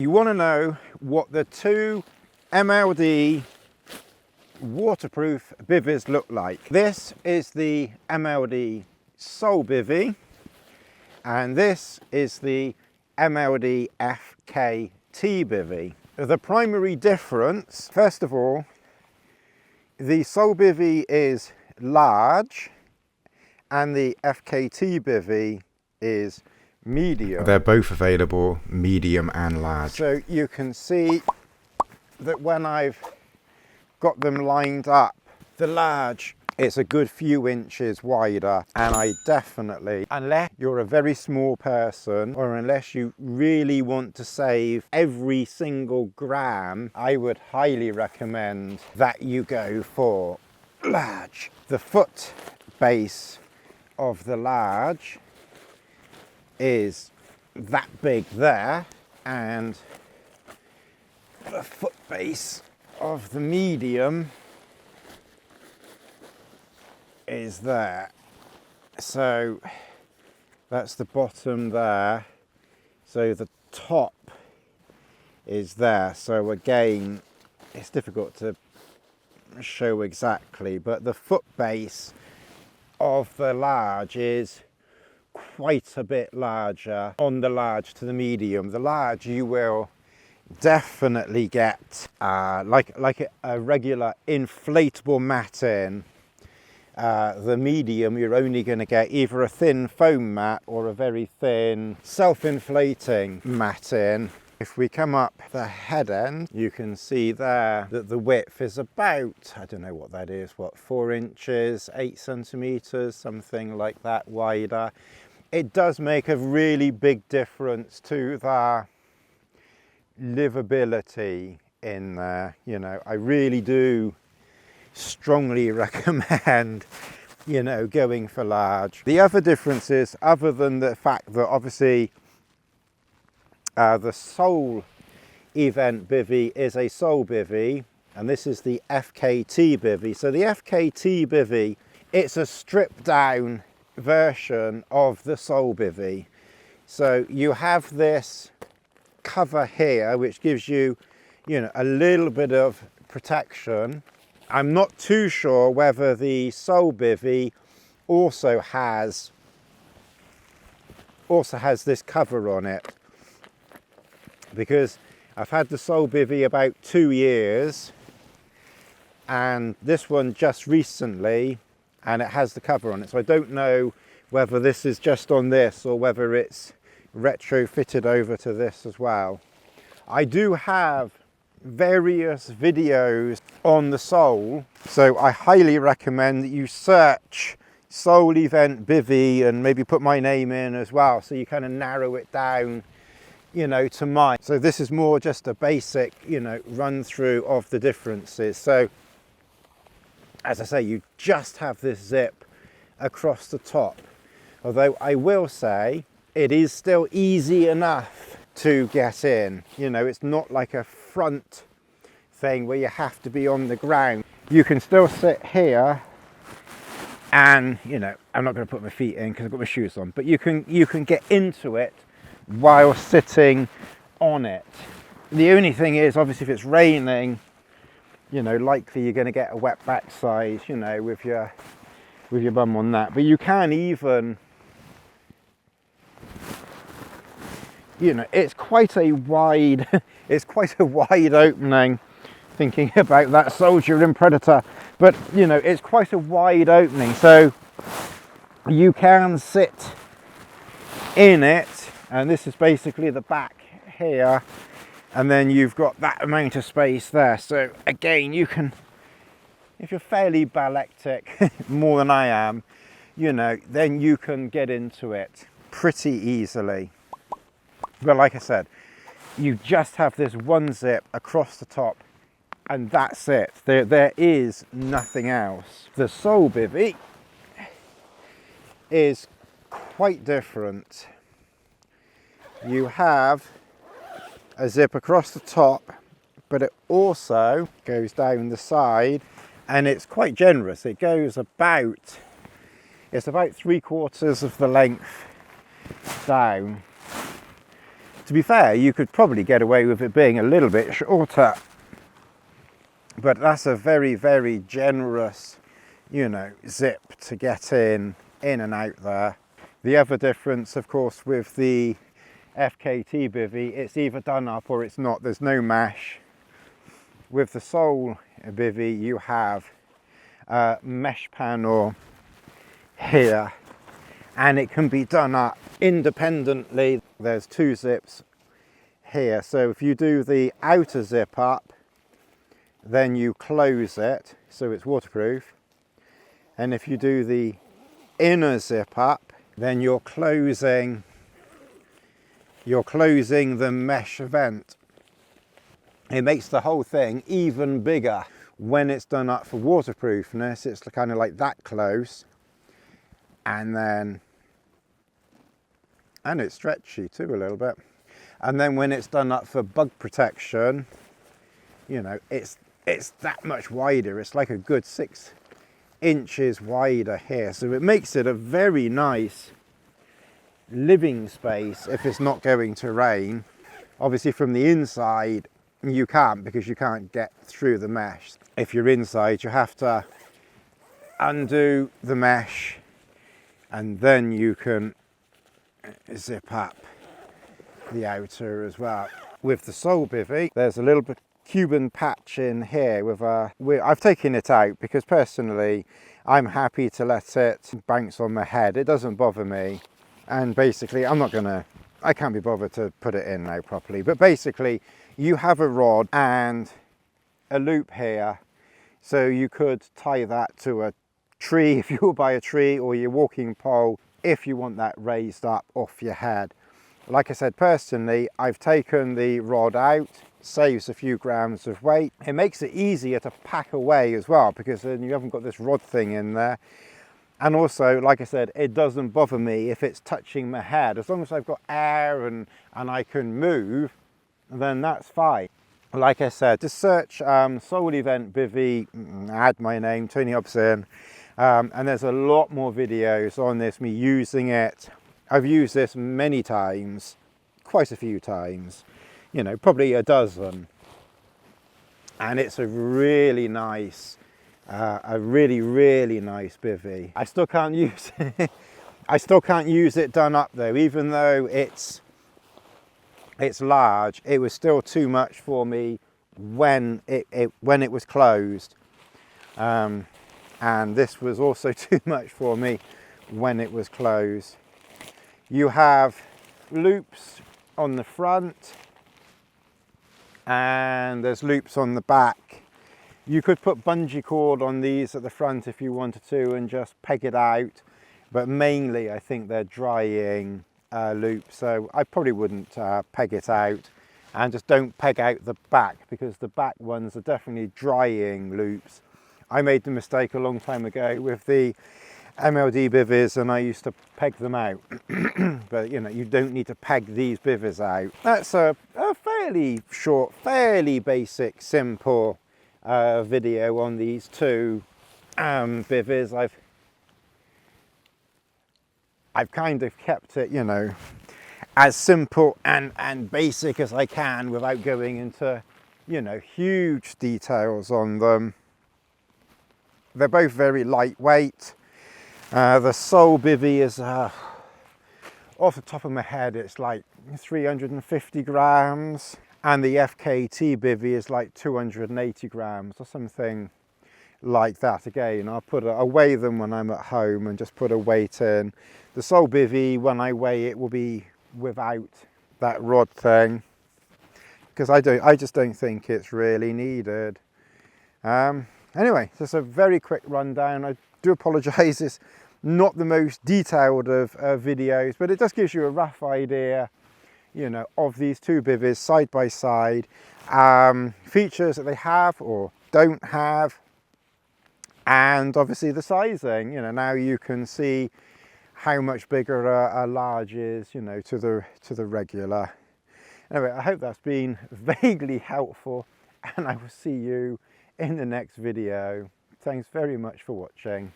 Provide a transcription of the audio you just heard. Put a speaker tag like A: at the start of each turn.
A: You want to know what the two MLD waterproof bivvies look like. This is the MLD Soul bivvy, and this is the MLD FKT bivvy. The primary difference, first of all, the Soul bivvy is large and the FKT bivvy is medium. They're both available medium and large. So you can see that when I've got them lined up, the large is a good few inches wider, and I definitely, unless you're a very small person or unless you really want to save every single gram, I would highly recommend that you go for large. The foot base of the large is that big there, and the foot base of the medium is there. So that's the bottom there, so the top is there. So again, it's difficult to show exactly, but the foot base of the large is quite a bit larger on the large to the medium. The large you will definitely get like a regular inflatable mat in. The medium, you're only going to get either a thin foam mat or a very thin self-inflating mat in. If we come up the head end, you can see there that the width is about, I don't know what that is, what, 4 inches, 8 centimeters, something like that wider. It does make a really big difference to the livability in there. You know, I really do strongly recommend, you know, going for large. The other differences, other than the fact that obviously the Soul eVent bivvy is a Soul bivvy, and this is the FKT bivvy. So the FKT bivvy, it's a stripped down version of the Soul bivvy. So you have this cover here which gives you, you know, a little bit of protection. I'm not too sure whether the Soul bivvy also has this cover on it, because I've had the Soul bivvy about 2 years and this one just recently, and it has the cover on it. So I don't know whether this is just on this or whether it's retrofitted over to this as well. I do have various videos on the Soul, so I highly recommend that you search Soul eVent bivvy and maybe put my name in as well, so you kind of narrow it down, you know, to mine. So this is more just a basic, you know, run through of the differences. So as I say, you just have this zip across the top, although I will say it is still easy enough to get in. You know, it's not like a front thing where you have to be on the ground. You can still sit here and, you know, I'm not going to put my feet in because I've got my shoes on, but you can get into it while sitting on it. The only thing is, obviously, if it's raining, you know, likely you're going to get a wet backside, you know, with your bum on that. But you can even, you know, it's quite a wide opening, thinking about that soldier in Predator, but you know, it's quite a wide opening, so you can sit in it, and this is basically the back here, and then you've got that amount of space there. So again, you can, if you're fairly ballectic, more than I am, you know, then you can get into it pretty easily. But like I said, you just have this one zip across the top and that's it. There is nothing else. The Soul bivvy is quite different. You have a zip across the top, but it also goes down the side, and it's quite generous. It goes about, it's about 3/4 of the length down To be fair, you could probably get away with it being a little bit shorter, but that's a very, very generous, you know, zip to get in and out there. The other difference, of course, with the FKT bivvy, it's either done up or it's not. There's no mesh. With the Soul bivvy, you have a mesh panel here, and it can be done up independently. There's two zips here, so if you do the outer zip up, then you close it so it's waterproof, and if you do the inner zip up, then you're closing the mesh vent. It makes the whole thing even bigger. When it's done up for waterproofness, it's kind of like that close, and it's stretchy too a little bit. And then when it's done up for bug protection, you know, it's that much wider. It's like a good 6 inches wider here, so it makes it a very nice living space if it's not going to rain. Obviously from the inside you can't, because you can't get through the mesh. If you're inside, you have to undo the mesh and then you can zip up the outer as well. With the Soul bivvy, there's a little bit Cuban patch in here with I've taken it out because personally I'm happy to let it bounce on my head. It doesn't bother me, and basically I can't be bothered to put it in now properly, but basically you have a rod and a loop here, so you could tie that to a tree if you're by a tree, or your walking pole if you want that raised up off your head. Like I said, personally I've taken the rod out, saves a few grams of weight. It makes it easier to pack away as well, because then you haven't got this rod thing in there. And also, like I said, it doesn't bother me if it's touching my head. As long as I've got air and I can move, then that's fine. Like I said, just search Soul eVent bivvy, add my name, Tony Hobson, and there's a lot more videos on this, me using it. I've used this many times, quite a few times, you know, probably a dozen. And it's a really nice, really nice bivvy. I still can't use it. I still can't use it done up though, even though it's large. It was still too much for me when it was closed, and this was also too much for me when it was closed. You have loops on the front and there's loops on the back. You could put bungee cord on these at the front if you wanted to and just peg it out, but mainly I think they're drying loops, so I probably wouldn't peg it out, and just don't peg out the back, because the back ones are definitely drying loops. I made the mistake a long time ago with the MLD bivvies and I used to peg them out. But you know, you don't need to peg these bivvies out. That's a fairly short, fairly basic, simple video on these two bivvies. I've kind of kept it, you know, as simple and basic as I can without going into, you know, huge details on them. They're both very lightweight. The Soul bivvy is, off the top of my head, it's like 350 grams, and the FKT bivvy is like 280 grams or something like that. Again, I'll weigh them when I'm at home and just put a weight in. The Soul bivvy, when I weigh it, will be without that rod thing, because I just don't think it's really needed. Anyway, just a very quick rundown. I do apologise, it's not the most detailed of videos, but it just gives you a rough idea, you know, of these two bivvies side by side, features that they have or don't have, and obviously the sizing. You know, now you can see how much bigger a large is, you know, to the regular. Anyway, I hope that's been vaguely helpful, and I will see you in the next video. Thanks very much for watching.